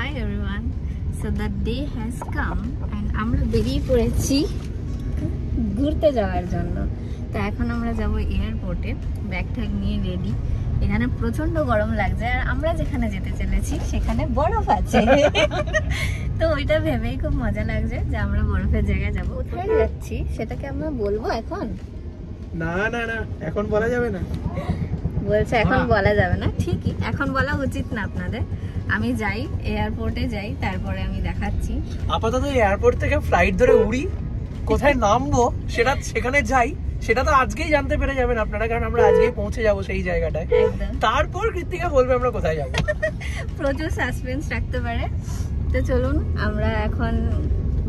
Hi everyone. So the day has come and আমরা বেরিয়ে পড়েছি ঘুরতে যাওয়ার জন্য। তো এখন আমরা যাব এয়ারপোর্টে, ব্যাগ ট্যাগ নিয়ে রেডি। এখানে প্রচন্ড গরম লাগছে আর আমরা যেখানে যেতে চলেছি সেখানে বরফ আছে। তো ওইটা ভেবেই খুব মজা লাগছে যে আমরা বরফের জায়গায় যাব। কোথায় যাচ্ছি সেটাকে আমরা বলবো এখন? না না না, এখন বলা যাবে না। বলছে এখন বলা যাবে না। ঠিকই, এখন বলা উচিত না আপনাদের। আমি যাই, এয়ারপোর্টে যাই, তারপরে আমি দেখাচ্ছি। আপাতত এয়ারপোর্ট থেকে ফ্লাইট ধরে উড়ি, কোথায় নামবো সেখানে যাই, সেটা তো আজকেই জানতে পেরে যাবেন আপনারা, কারণ আমরা আজকেই পৌঁছে যাব সেই জায়গাটায়। তারপর কৃত্তিকা বলবে আমরা কোথায় যাবো। প্রচুর সাসপেন্স রাখতে পারে। তো চলুন, আমরা এখন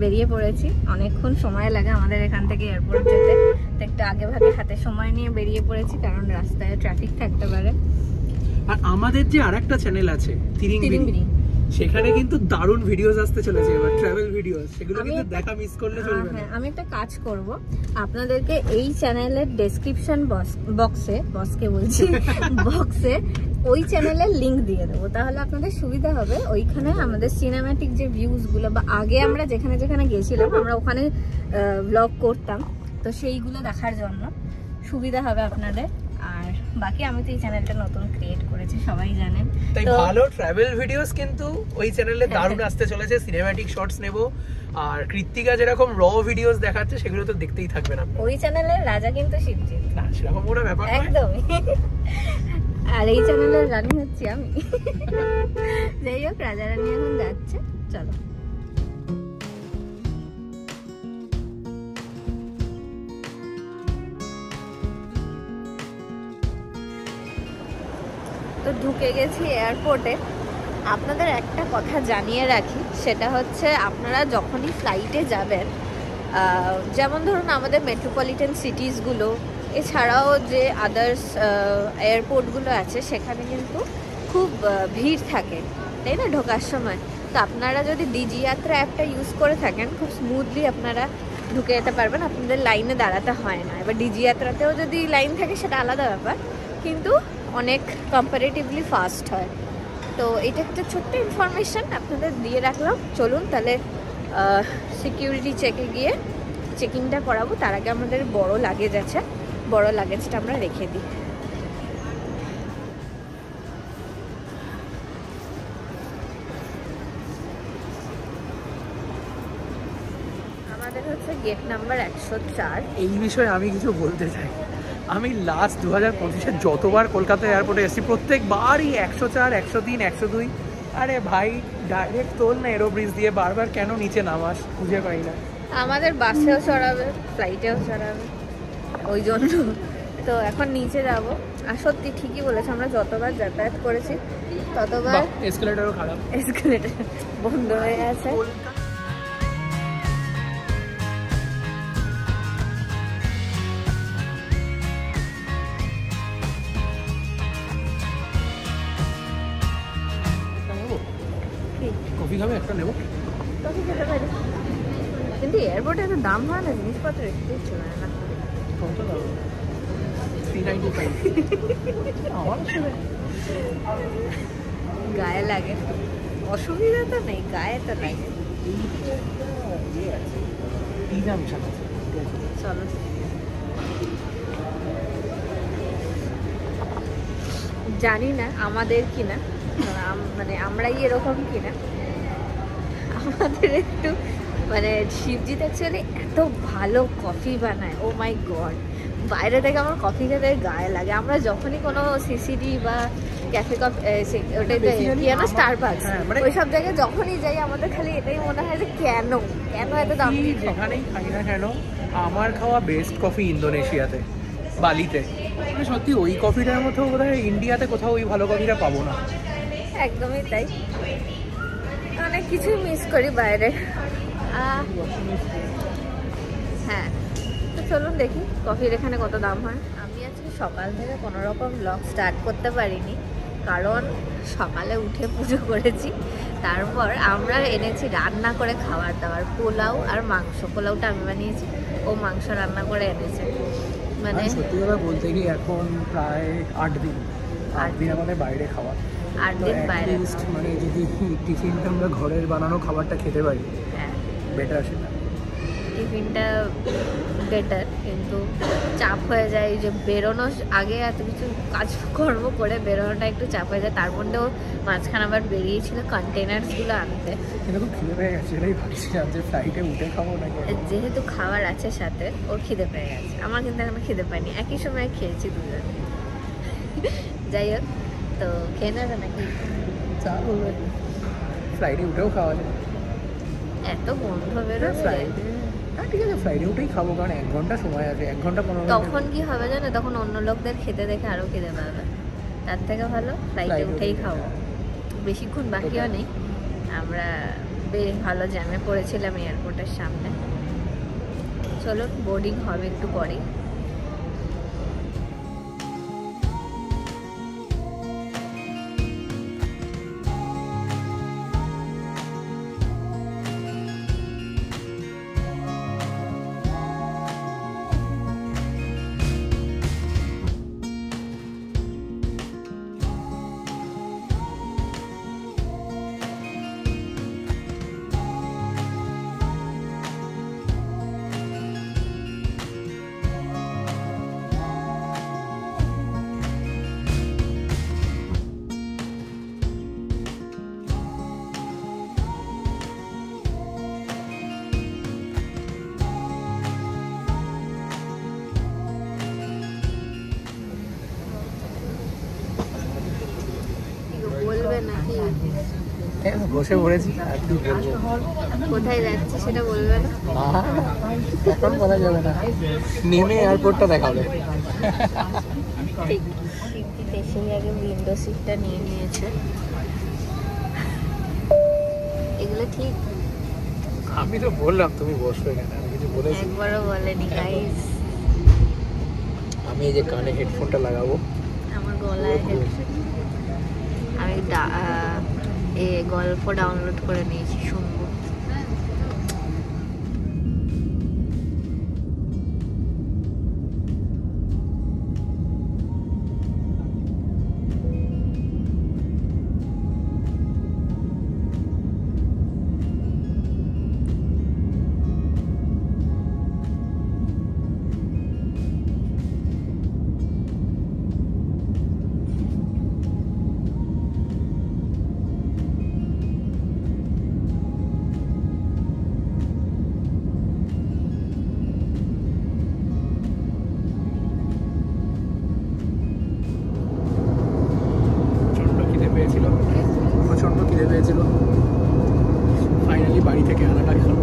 বেরিয়ে পড়েছি। অনেকক্ষণ সময় লাগে আমাদের এখান থেকে এয়ারপোর্ট যেতে, তো একটু আগে ভাগে হাতে সময় নিয়ে বেরিয়ে পড়েছি, কারণ রাস্তায় ট্রাফিক থাকতে পারে। আর আমাদের যে আরেকটা চ্যানেল আছে তিরিংবিরি, সেখানে কিন্তু দারুণ ভিডিওস আসতে চলেছে এবার, ট্রাভেল ভিডিওস, সেগুলো কিন্তু দেখা মিস করলে চলবে না। আমি একটা কাজ করব, আপনাদেরকে এই চ্যানেলের ডেসক্রিপশন বক্সে ওই চ্যানেলের লিংক দিয়ে দেবো, তাহলে আপনাদের সুবিধা হবে। ওইখানে আমাদের সিনেম্যাটিক যে ভিউজ গুলো বা আগে আমরা যেখানে যেখানে গেছিলাম আমরা ওখানে ব্লগ করতাম, তো সেইগুলো দেখার জন্য সুবিধা হবে আপনাদের। আর বাকি আমি তো এই চ্যানেলটা নতুন ক্রিয়েট করেছি, সবাই জানেন। তাই ভালো ট্রাভেল ভিডিওস কিন্তু ওই চ্যানেলে দারুণ আসতে চলেছে। সিনেম্যাটিক শর্টস নেব, আর কৃত্তিকা যেরকম র ভিডিওস দেখাচ্ছে সেগুলো তো দেখতেই থাকবেন আপনারা। ওই চ্যানেলের রাজা কিন্তু শিবজিৎ না, সেরকম কোনো ব্যাপার নয় একদমই। আর এই চ্যানেলের রানী হচ্ছি আমি। যাই হোক, রাজা রানী এখন যাচ্ছে, চলো। তো ঢুকে গেছি এয়ারপোর্টে। আপনাদের একটা কথা জানিয়ে রাখি, সেটা হচ্ছে আপনারা যখনই ফ্লাইটে যাবেন, যেমন ধরুন আমাদের মেট্রোপলিটন সিটিসগুলো, এছাড়াও যে আদার্স এয়ারপোর্টগুলো আছে, সেখানে কিন্তু খুব ভিড় থাকে, তাই না, ঢোকার সময়। তো আপনারা যদি ডিজি যাত্রা অ্যাপটা ইউজ করে থাকেন, খুব স্মুথলি আপনারা ঢুকে যেতে পারবেন, আপনাদের লাইনে দাঁড়াতে হয় না। এবার ডিজি যাত্রাতেও যদি লাইন থাকে সেটা আলাদা ব্যাপার, কিন্তু অনেক কম্পারেটিভলি ফাস্ট হয়। তো এটা একটা ছোট্ট ইনফরমেশান আপনাদের দিয়ে রাখলাম। চলুন তাহলে সিকিউরিটি চেকে গিয়ে চেকিংটা করাবো। তার আগে আমাদের বড় লাগেজ আছে, বড় লাগেজটা আমরা রেখে দিই। আমাদের হচ্ছে গেট নাম্বার 104। এই বিষয়ে আমি কিছু বলতে চাই। আমি লাস্ট 2025-এ যতবার কলকাতা এয়ারপোর্টে এসেছি প্রত্যেকবারই 104, 103, 102। আরে ভাই, ডাইরেক্ট তোল না এরো ব্রিজ দিয়ে, বারবার কেন নিচে নামাস বুঝে পাই না। আমাদের বাসেও চড়াবে, ফ্লাইটেও চড়াবে, ওই জন্য তো এখন নিচে যাব। আর সত্যি ঠিকই বলেছে, আমরা যতবার যাতায়াত করেছি ততবার এসকেলেটরও খারাপ, এসকেলেটর বন্ধ হয়ে আছে। কফি খাবে? একটা নেবো। কফি খেতে পারি, কিন্তু এয়ারপোর্টে এত দাম হয় না, জিনিসপত্র একটু চলে না। কত দাম? 395। আমার গায়ে লাগে, অসুবিধা তো নেই, গায়ে তো নেই। চলো, জানি না আমাদের কিনা, মানে আমরাই এরকম কিনা। আমাদের একটু মানে শিবজিৎ অ্যাকচুয়ালি এত ভালো কফি বানায়, ও মাই গড। বাইরে থেকে আমার কফি খেতে গায়ে লাগে। আমরা যখনই কোনো সিসিডি বা ক্যাফে ওটাই স্টারবাকস, ওই সব জায়গায় যখনই যাই আমাদের খালি এটাই মনে হয় যে কেন এত দাম। যেখানেই খাই না কেন, আমার খাওয়া বেস্ট কফি ইন্দোনেশিয়াতে, বালিতে। মানে সত্যি ওই কফিটার মতো বোধহয় ইন্ডিয়াতে কোথাও ওই ভালো কফিটা পাবো না। একদমই তাই, অনেক কিছুই মিস করি বাইরে। হ্যাঁ, তো চলুন দেখি কফির এখানে কত দাম হয়। আমি আজকে সকাল থেকে কোনো রকম ব্লগ স্টার্ট করতে পারিনি, কারণ সকালে উঠে পুজো করেছি, তারপর আমরা এনেছি রান্না করে খাবার দাবার, পোলাও আর মাংস। পোলাওটা আমি বানিয়েছি, ও মাংস রান্না করে এনেছে। মানে সত্যি কথা বলতে গিয়ে এখন প্রায় 8 দিন আমাদের বাইরে খাওয়া। 8 দিন বাইরে মানে যদি টিফিনটা আমরা ঘরের বানানো খাবারটা খেতে পারি, হ্যাঁ বেটার সেটা। টিফিনটা বেটার, কিন্তু চাপ হয়ে যায় যে বেরোনো, আগে এত কিছু কাজকর্ম করে বেরোনোটা একটু চাপ হয়ে যায়। তার মধ্যেও মাঝখানে আবার বেরিয়েছিল কন্টেনার্সগুলো আনতে। কিন্তু খুব খিদে পেয়ে গেছে, এটাই ভাবছিলাম যে ফ্লাইটে উঠে খাবো নাকি। যেহেতু খাবার আছে সাথে, ওর খিদে পেয়ে গেছে, আমার কিন্তু এখনো খিদে পাইনি, একই সময় খেয়েছি দুজনে। যাই হোক, তো খেয়ে নেবে নাকি? চা বলবে, ফ্লাইটে উঠেও খাওয়া যায়। এত গন্ধ বেরোবে ফ্লাইটে, হ্যাঁ ঠিক আছে ফ্লাইটে উঠেই খাবো, কারণ 1 ঘন্টা সময় আছে, 1 ঘন্টা 15 মিনিট। তখন কি হবে জানো, তখন অন্য লোকদের খেতে দেখে আরো খিদে পাবে। তার থেকে ভালো ফ্লাইটে উঠেই খাবো। বেশিক্ষণ বাকিও নেই, আমরা বেশ ভালো জ্যামে পড়েছিলাম এয়ারপোর্টের সামনে। চলো বোর্ডিং হবে একটু পরেই। বলবে নাকি? বসে পড়েছি, আর কি বলবো। কোথায় যাচ্ছি সেটা বলবে না? এখন বলা যাবে না, নেমে এয়ারপোর্টটা দেখাবে। ঠিক, সেই আগে উইন্ডো সিটটা নিয়ে নিয়েছে। এগুলো ঠিক? আমি তো বললাম তুমি বসবে কেন, আমি কিছু বলেছি? একবারও বলেনি গাইস। আমি এই যে কানে হেডফোনটা লাগাবো, আমার গলায় হেডফোন, আমি গল্প ডাউনলোড করে নিয়েছি, শুনবো। প্রচণ্ড খিদে পেয়েছিল, ফাইনালি বাড়ি থেকে আনাটা খাবো।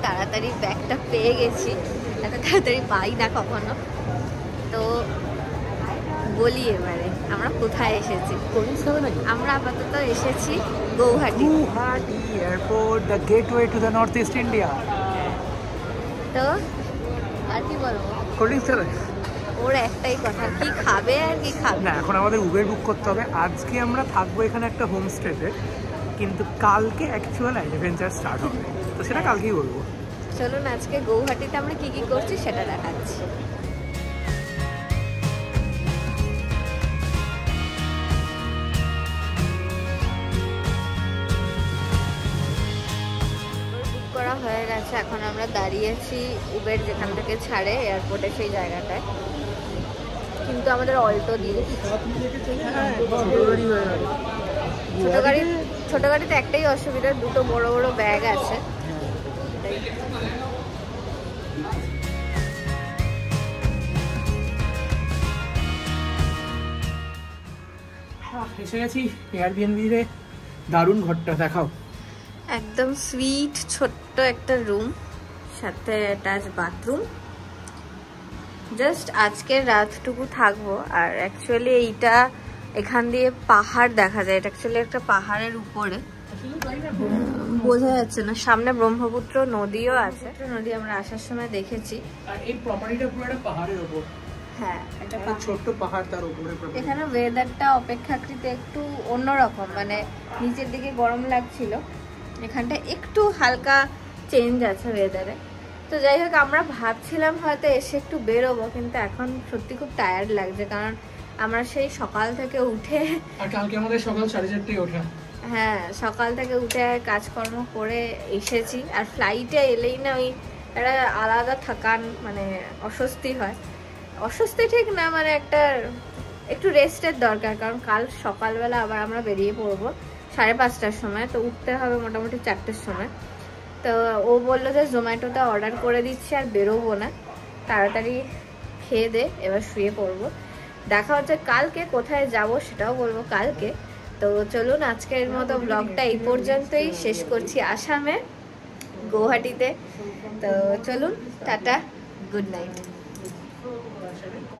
তাড়াতাড়ি ব্যাগটা পেয়ে গেছি, এত তাড়াতাড়ি পাই না কখনো। তো বলি এবারে আমরা কোথায় এসেছি। আমরা আপাতত এসেছি Gauhati. Guwahati airport, the gateway to the north east India. তো আর কি বলবো, ওর একটাই কথা, কি খাবে আর কি খাবে না। এখন আমাদের উবের বুক করতে হবে। আজকে আমরা থাকবো এখানে একটা হোমস্টেতে, কিন্তু কালকে অ্যাকচুয়াল অ্যাডভেঞ্চার স্টার্ট হবে, তো সেটা কালকেই বলবো। চলুন আজকে গৌহাটিতে আমরা কি কি করছি সেটা দেখাচ্ছি। করা হয়ে গেছে, এখন আমরা দাঁড়িয়েছি উবের যেখান থেকে ছাড়ে এয়ারপোর্টে সেই জায়গাটায়, কিন্তু আমাদের অল্টো দিয়ে ছোট গাড়িতে একটাই অসুবিধা, দুটো বড় বড় ব্যাগ আছে। এসে গেছি এয়ারবিএনবি রে। দারুণ ঘরটা, দেখাও। একদম সুইট ছোট্ট একটা রুম, সাথে অ্যাটাচ বাথরুম। জাস্ট আজকের রাতটুকু থাকবো। আর অ্যাকচুয়ালি এইটা এখান দিয়ে পাহাড় দেখা যায়, এটা অ্যাকচুয়ালি একটা পাহাড়ের উপরে, বোঝা যাচ্ছে না। সামনে ব্রহ্মপুত্র নদীও আছে, নদী আমরা আসার সময় দেখেছি। আর এই প্রপার্টিটা পুরো একটা পাহাড়ের উপর। হ্যাঁ, এটা ছোট্ট পাহাড়, তার উপরে। এখানে ওয়েদারটা অপেক্ষাকৃত একটু অন্যরকম, মানে নিচের দিকে গরম লাগছিল, এখানটা একটু হালকা চেঞ্জ আছে ওয়েদারে। তো যাই হোক, আমরা ভাবছিলাম হয়তো এসে একটু বেরোবো, কিন্তু এখন সত্যি খুব টায়ার্ড লাগছে, কারণ আমরা সেই সকাল থেকে উঠে, আর কালকে আমাদের সকাল 4:30টায় ওঠা। হ্যাঁ, সকাল থেকে উঠে কাজকর্ম করে এসেছি। আর ফ্লাইটে এলেই না ওই একটা আলাদা থাকান, মানে অস্বস্তি হয়। অস্বস্তি ঠিক না, মানে একটু রেস্টের দরকার, কারণ কাল সকালবেলা আবার আমরা বেরিয়ে পড়বো 5:30টার সময়, তো উঠতে হবে মোটামুটি 4টের সময়। তো ও বললো যে জোম্যাটোতে অর্ডার করে দিচ্ছি, আর বেরোবো না, তাড়াতাড়ি খেয়ে দে এবার শুয়ে পড়বো। দেখা হচ্ছে কালকে, কোথায় যাব সেটাও বলবো কালকে। তো চলুন আজকের মতো ব্লগটা এই পর্যন্তই শেষ করছি, আসামে গৌহাটিতে। তো চলুন, টাটা, গুড নাইট।